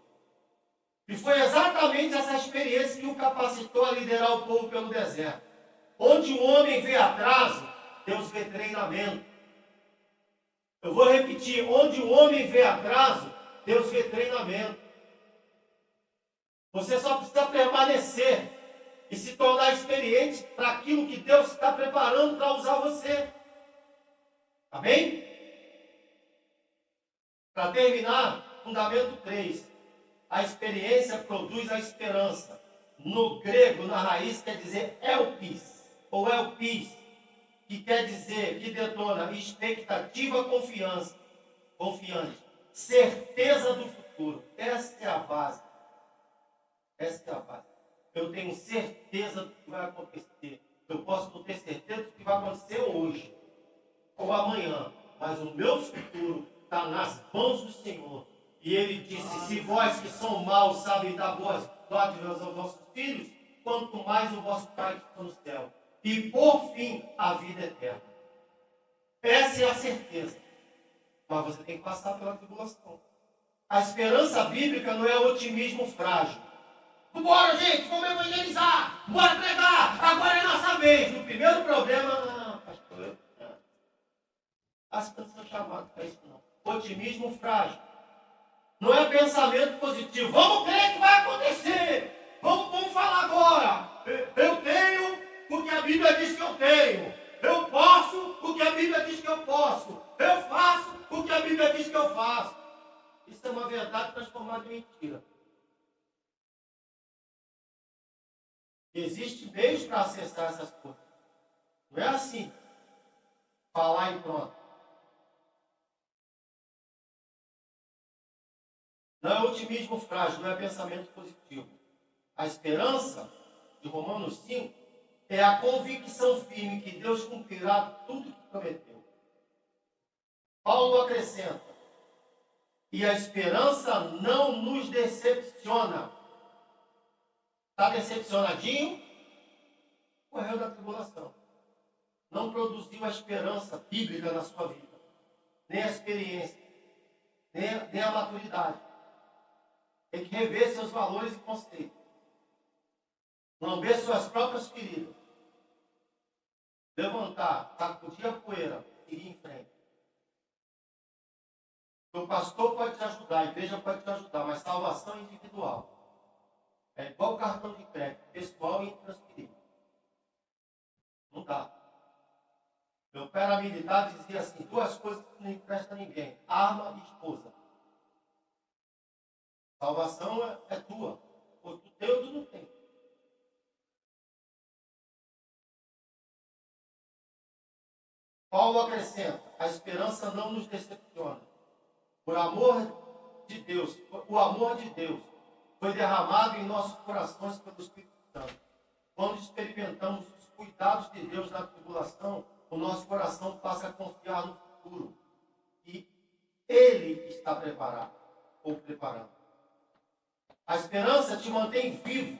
A: E foi exatamente essa experiência que o capacitou a liderar o povo pelo deserto. Onde o homem vê atraso, Deus vê treinamento. Eu vou repetir, onde o homem vê atraso, Deus vê treinamento. Você só precisa permanecer e se tornar experiente para aquilo que Deus está preparando para usar você. Amém? Para terminar, fundamento 3. A experiência produz a esperança. No grego, na raiz, quer dizer elpis, ou elpis, que quer dizer, que detona expectativa, confiança, confiante, certeza do futuro. Essa é a base. Essa é a base. Eu tenho certeza do que vai acontecer. Eu posso não ter certeza do que vai acontecer hoje ou amanhã, mas o meu futuro está nas mãos do Senhor. E Ele disse, se vós que são maus sabem dar boas dádivas aos vossos filhos, quanto mais o vosso Pai que está no céu. E por fim, a vida eterna. Essa é a certeza. Mas você tem que passar pela tribulação. A esperança bíblica não é otimismo frágil. Bora, gente, vamos evangelizar, bora pregar, agora é nossa vez. No primeiro problema, pastor, acho que não sou chamado para isso não. Otimismo frágil. Não é pensamento positivo. Vamos crer que vai acontecer. Vamos falar agora. Eu tenho porque a Bíblia diz que eu tenho. Eu posso porque a Bíblia diz que eu posso. Eu faço porque a Bíblia diz que eu faço. Isso é uma verdade transformada em mentira. Existe meios para acessar essas coisas. Não é assim. Falar e pronto. Não é otimismo frágil, não é pensamento positivo. A esperança, de Romanos 5, é a convicção firme que Deus cumprirá tudo que prometeu. Paulo acrescenta, e a esperança não nos decepciona. Está decepcionadinho? Correu da tribulação. Não produziu a esperança bíblica na sua vida. Nem a experiência. Nem a maturidade. Tem que rever seus valores e conceitos. Lamber suas próprias feridas. Levantar, sacudir a poeira e ir em frente. O pastor pode te ajudar, a igreja pode te ajudar, mas salvação é individual. É igual o cartão de crédito, pessoal e intransferível. Não dá. Meu pai era militar, dizia assim, duas coisas que não empresta a ninguém, arma e esposa. Salvação é tua. Ou tu tem ou tu não tem. Paulo acrescenta, a esperança não nos decepciona. Por amor de Deus, o amor de Deus foi derramado em nossos corações pelo Espírito Santo. Quando experimentamos os cuidados de Deus na tribulação, o nosso coração passa a confiar no futuro. E Ele está preparado, ou preparando. A esperança te mantém vivo,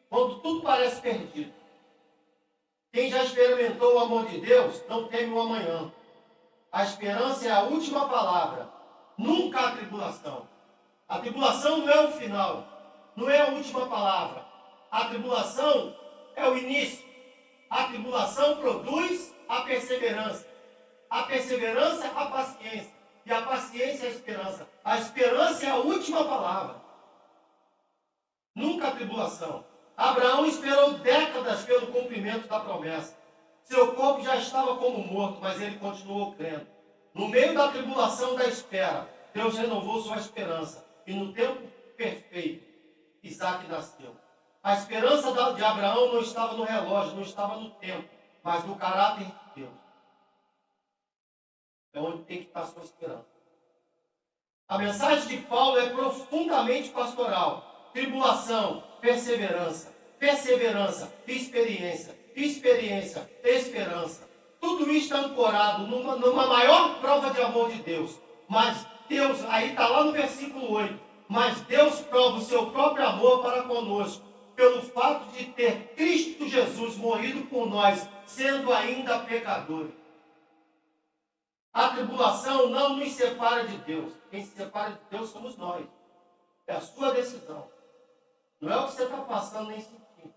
A: quando tudo parece perdido. Quem já experimentou o amor de Deus, não teme o amanhã. A esperança é a última palavra, nunca a tribulação. A tribulação não é o final, não é a última palavra. A tribulação é o início. A tribulação produz a perseverança. A perseverança, a paciência. E a paciência, a esperança. A esperança é a última palavra. Nunca a tribulação. Abraão esperou décadas pelo cumprimento da promessa. Seu corpo já estava como morto, mas ele continuou crendo. No meio da tribulação da espera, Deus renovou sua esperança. E no tempo perfeito, Isaac nasceu. A esperança de Abraão não estava no relógio, não estava no tempo, mas no caráter de Deus. É onde tem que estar a sua esperança. A mensagem de Paulo é profundamente pastoral. Tribulação, perseverança, perseverança, experiência, experiência, esperança. Tudo isso está ancorado numa maior prova de amor de Deus. Mas Deus, aí está lá no versículo 8, mas Deus prova o seu próprio amor para conosco, pelo fato de ter Cristo Jesus morrido por nós, sendo ainda pecadores. A tribulação não nos separa de Deus. Quem se separa de Deus somos nós. É a sua decisão. Não é o que você está passando nem sentindo.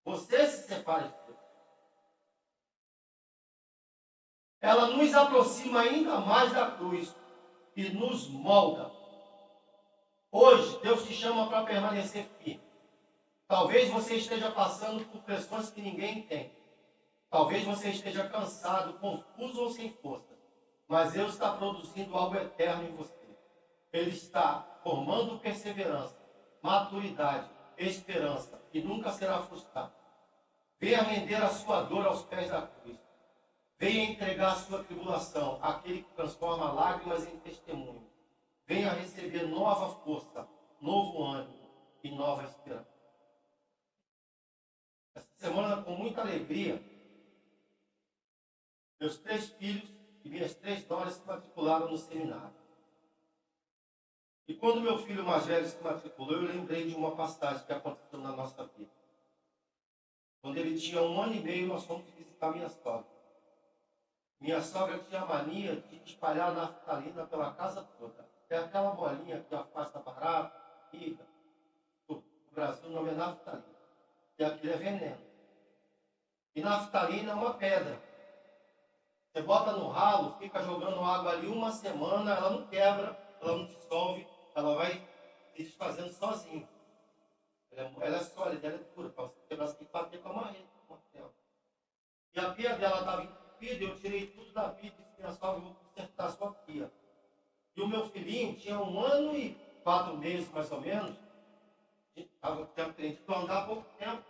A: Você se separa de Deus. Ela nos aproxima ainda mais da cruz e nos molda. Hoje, Deus te chama para permanecer firme. Talvez você esteja passando por pressões que ninguém tem. Talvez você esteja cansado, confuso ou sem força. Mas Deus está produzindo algo eterno em você. Ele está formando perseverança, maturidade, esperança, e nunca será frustrado. Venha render a sua dor aos pés da cruz. Venha entregar a sua tribulação àquele que transforma lágrimas em testemunho. Venha receber nova força, novo ânimo e nova esperança. Essa semana, com muita alegria, meus 3 filhos e minhas 3 noras se matricularam no seminário. E quando meu filho mais velho se matriculou, eu lembrei de uma passagem que aconteceu na nossa vida. Quando ele tinha 1 ano e meio, nós fomos visitar minha sogra. Minha sogra tinha a mania de espalhar naftalina pela casa toda. É aquela bolinha que afasta barata, pica, tudo. No Brasil o nome é naftalina. E aquilo é veneno. E naftalina é uma pedra. Você bota no ralo, fica jogando água ali 1 semana, ela não quebra, ela não dissolve, ela vai se desfazendo sozinha. Ela é sólida, ela é dura. Para você quebrar, você tem que bater com a marreta, com o martelo. E a pia dela estava entupida, eu tirei tudo da pia e disse: minha sogra, eu vou consertar a sua pia. E o meu filhinho tinha 1 ano e 4 meses, mais ou menos. Tinha aprendido a andar há pouco tempo.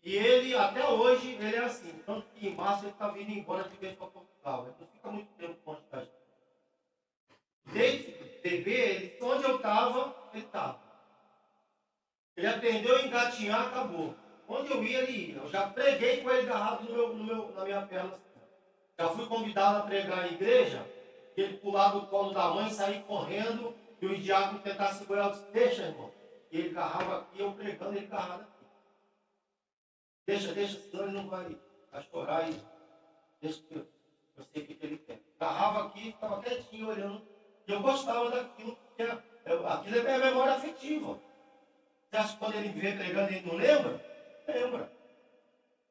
A: E ele, até hoje, ele é assim. Tanto que em março ele está vindo embora de vez para Portugal. Ele não fica muito tempo longe da gente. Desde bebê, onde eu estava, ele estava. Ele aprendeu a engatinhar, acabou. Onde eu ia, ele ia. Eu já preguei com ele agarrado na minha perna. Já fui convidado a pregar em igreja, ele pular do colo da mãe, sair correndo, e o diácono tentar segurar. Eu disse: deixa, irmão. E ele agarrava aqui, eu pregando, ele agarrado aqui. Deixa, senão ele não vai chorar e deixa que eu sei o que ele quer. Agarrava aqui, ficava quietinho olhando. E eu gostava daquilo, porque aquilo é memória afetiva. Você acha que quando ele me vê pregando ele não lembra? Lembra.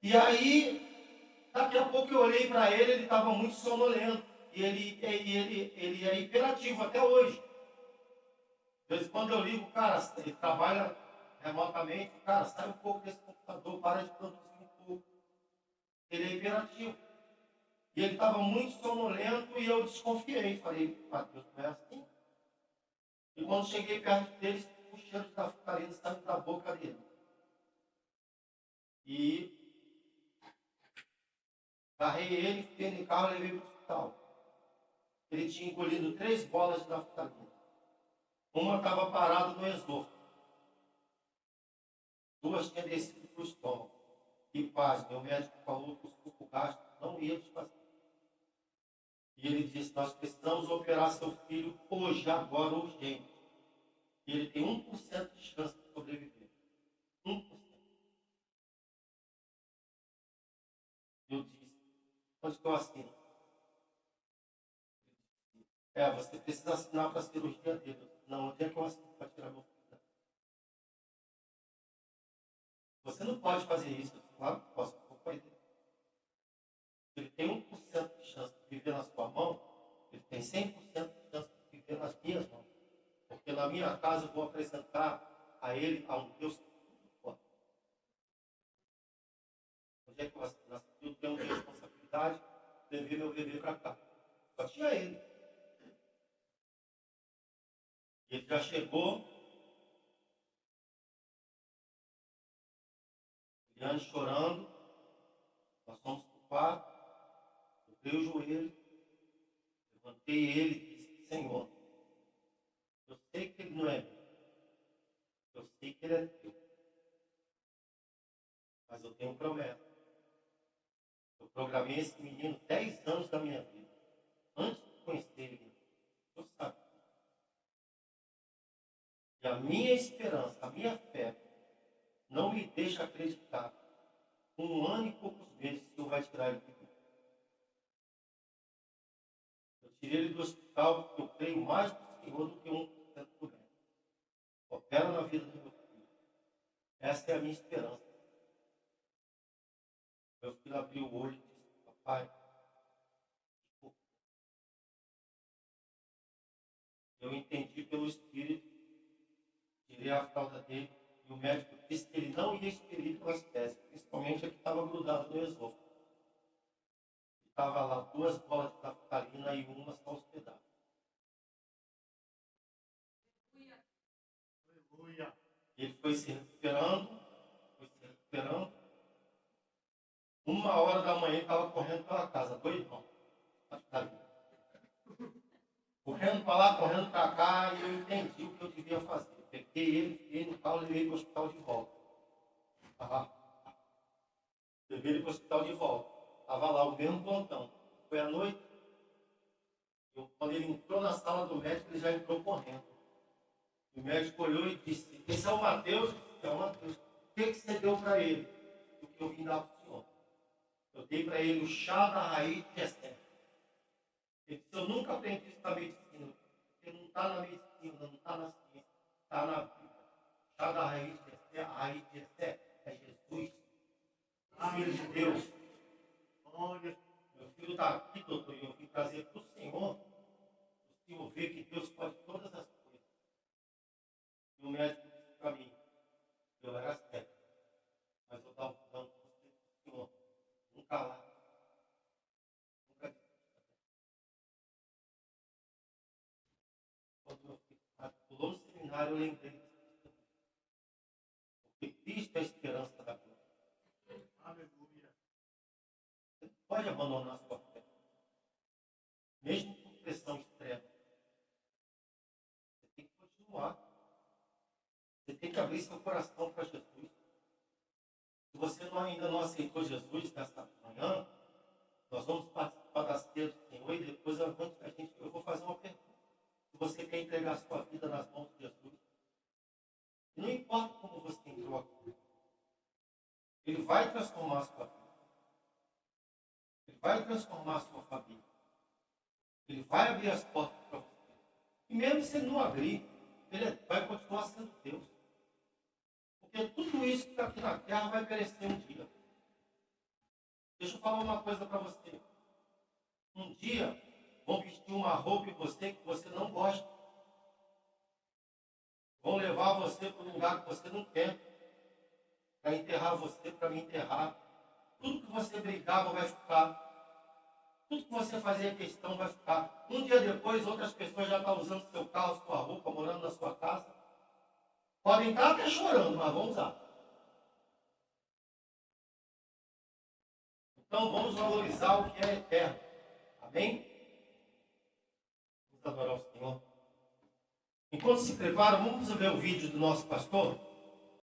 A: E aí, daqui a pouco eu olhei para ele, ele estava muito sonolento. E ele é hiperativo até hoje. De vez em quando eu ligo, cara, ele trabalha remotamente, cara, sai um pouco desse computador, para de produzir um pouco. Ele é hiperativo. E ele estava muito sonolento e eu desconfiei. Falei, Deus, não é assim? E quando cheguei perto dele, o cheiro de naftalina saiu da boca dele. E carrei ele, fiquei no carro e levei para o hospital. Ele tinha engolido 3 bolas de naftalina. Uma estava parada no esôfago. 2 tinham descido para o estômago. E paz, meu médico falou que o suco gástrico não ia desfazer. E ele disse, nós precisamos operar seu filho hoje, agora, urgente. E ele tem 1% de chance de sobreviver. 1%. Eu disse, onde que eu assino? Você precisa assinar para a cirurgia dele. Eu disse, não, onde é que eu assino para tirar meu filho? Você não pode fazer isso. Eu disse, claro que posso, vou fazer. Ele tem 1% de chance de viver na sua mão, ele tem 100% de chance de viver nas minhas mãos. Porque na minha casa eu vou apresentar a ele a um Deus que tudo pode. Onde é que eu assino? Eu tenho responsabilidade, levei meu bebê para cá. Só tinha ele. E ele já chegou, Eliane chorando, nós fomos para o quarto, dobrei o joelho, levantei ele e disse, Senhor, eu sei que ele não é meu, eu sei que ele é teu, mas eu tenho promessa. Eu programei esse menino 10 anos da minha vida, antes de conhecer ele, eu sabia. E a minha esperança, a minha fé, não me deixa acreditar, com 1 ano e poucos meses, que o Senhor vai tirar ele de mim. Eu tirei ele do hospital porque eu creio mais no Senhor do que 1% do médico. Opera na vida do meu filho. Essa é a minha esperança. Meu filho abriu o olho e disse, papai, desculpa. Eu entendi pelo Espírito, tirei a fralda dele, e o médico disse que ele não ia expelir pelas fezes, principalmente a que estava grudada no esôfago. Estava lá 2 bolas de naftalina e uma só hospedada. Aleluia. Ele foi se recuperando. 1 hora da manhã ele estava correndo pela casa, doidão. Correndo para lá, correndo para cá, e eu entendi o que eu devia fazer. Peguei ele, fiquei no carro e levei para o hospital de volta. Levei ele para o hospital de volta. Estava lá o mesmo plantão. Foi à noite. Quando ele entrou na sala do médico, ele já entrou correndo. O médico olhou e disse, esse é o Mateus? É o Mateus. O que você deu para ele? O que eu vim dar para o senhor. Eu dei para ele o chá da raiz de Jessé. Ele disse, eu nunca aprendi isso na medicina. Porque não está na medicina, não está na ciência. Está na Bíblia. O chá da raiz de Jessé, a raiz de Jessé é Jesus. Filho de Deus. Olha, meu filho está aqui, doutor, e eu vim trazer para o Senhor ver que Deus pode todas as coisas. E o médico disse para mim, eu era cego, mas eu estava dando para você, Senhor, nunca lá, nunca disse. Quando meu filho pulou no seminário, eu lembrei disso. Porque Cristo é a esperança da glória. Aleluia. Você não pode abandonar a sua fé. Mesmo com pressão extrema. Você tem que continuar. Você tem que abrir seu coração para Jesus. Se você ainda não aceitou Jesus nesta manhã, nós vamos participar da ceia do Senhor e depois eu vou fazer uma pergunta. Se você quer entregar a sua vida nas mãos de Jesus, não importa como você entrou aqui, Ele vai transformar a sua vida. Ele vai transformar a sua família. Ele vai abrir as portas para você. E mesmo se Ele não abrir, Ele vai continuar sendo Deus. Porque tudo isso que está aqui na terra vai perecer um dia. Deixa eu falar uma coisa para você. Um dia vão vestir uma roupa em você que você não gosta. Vão levar você para um lugar que você não quer. Para enterrar você, para me enterrar. Tudo que você brigava vai ficar. Tudo que você fazia questão vai ficar. Um dia depois, outras pessoas já estão usando seu carro, sua roupa, morando na sua casa. Podem estar até chorando, mas vão usar. Então vamos valorizar o que é eterno. Amém? Vamos adorar o Senhor. Enquanto se preparam, vamos ver o vídeo do nosso pastor.